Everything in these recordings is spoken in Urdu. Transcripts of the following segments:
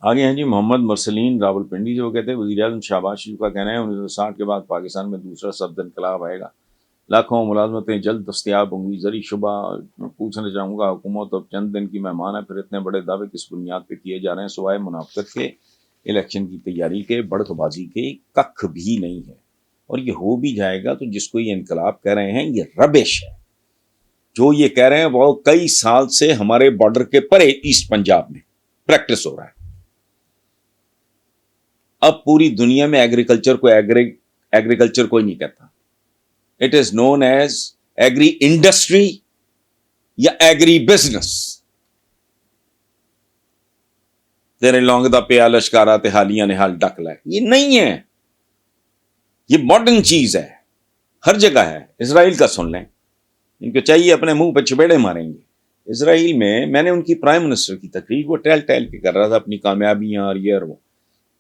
آگے ہیں جی محمد مرسلین راولپنڈی جو کہتے ہیں وزیر اعظم شہباز شریف کا کہنا ہے 1960 کے بعد پاکستان میں دوسرا سبز انقلاب آئے گا، لاکھوں ملازمتیں جلد دستیاب ہوں گی۔ زرعی شعبہ میں پوچھنا چاہوں گا، حکومت اب چند دن کی مہمان ہے، پھر اتنے بڑے دعوے کس بنیاد پہ کیے جا رہے ہیں؟ سوائے منافقت کے، الیکشن کی تیاری کے، بڑک بازی کے ککھ بھی نہیں ہے، اور یہ ہو بھی جائے گا تو جس کو یہ انقلاب کہہ رہے ہیں یہ ربش ہے۔ جو یہ کہہ رہے ہیں وہ کئی سال سے ہمارے بارڈر کے پرے ایسٹ پنجاب میں پریکٹس ہو رہا ہے۔ اب پوری دنیا میں ایگریکلچر کو ایگریکلچر کوئی نہیں کہتا، it is known as agri industry یا ایگری بزنس۔ تیرے لونگ دا پیا لشکارا تے حالیاں نے حال ڈک لائے، یہ نہیں ہے، یہ ماڈرن چیز ہے، ہر جگہ ہے۔ اسرائیل کا سن لیں، ان کو چاہیے اپنے منہ پہ چپیڑے ماریں گے۔ اسرائیل میں نے ان کی پرائم منسٹر کی تقریر وہ ٹہل کے کر رہا تھا اپنی کامیابیاں اور یہ اور وہ،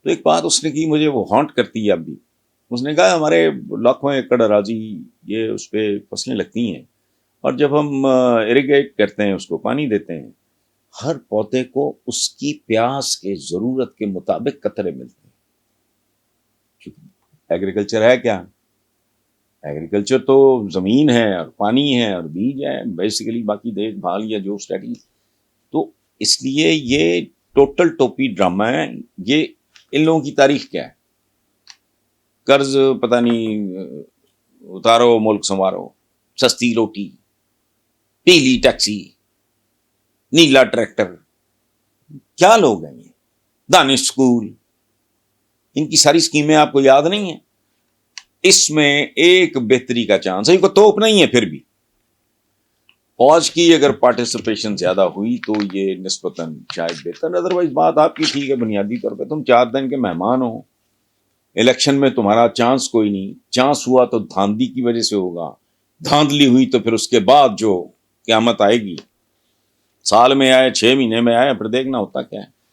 تو ایک بات اس نے کی مجھے وہ ہانٹ کرتی ہے اب بھی۔ اس نے کہا ہمارے لاکھوں ایکڑ اراضی یہ اس پہ فصلیں لگتی ہیں، اور جب ہم اریگیٹ کرتے ہیں، اس کو پانی دیتے ہیں، ہر پودے کو اس کی پیاس کے ضرورت کے مطابق قطرے ملتے ہیں۔ ایگریکلچر ہے کیا؟ ایگریکلچر تو زمین ہے اور پانی ہے اور بیج ہے، بیسیکلی باقی دیکھ بھال یا جو اسٹڈی۔ تو اس لیے یہ ٹوٹل ٹوپی ڈرامہ ہے۔ یہ ان لوگوں کی تاریخ کیا ہے؟ قرض پتہ نہیں اتارو ملک سنوارو، سستی روٹی، پیلی ٹیکسی، نیلا ٹریکٹر، کیا لوگ ہیں یہ؟ دانش اسکول، ان کی ساری اسکیمیں آپ کو یاد نہیں ہیں؟ اس میں ایک بہتری کا چانس ہے، ان کو توپ نہیں ہے، پھر بھی فوج کی اگر پارٹیسپیشن زیادہ ہوئی تو یہ نسبتاً شاید بہتر۔ ادروائز بات آپ کی ٹھیک ہے، بنیادی طور پہ تم 4 دن کے مہمان ہو، الیکشن میں تمہارا چانس کوئی نہیں، چانس ہوا تو دھاندلی کی وجہ سے ہوگا، دھاندلی ہوئی تو پھر اس کے بعد جو قیامت آئے گی، سال میں آئے 6 مہینے میں آئے، پھر دیکھنا ہوتا کیا ہے۔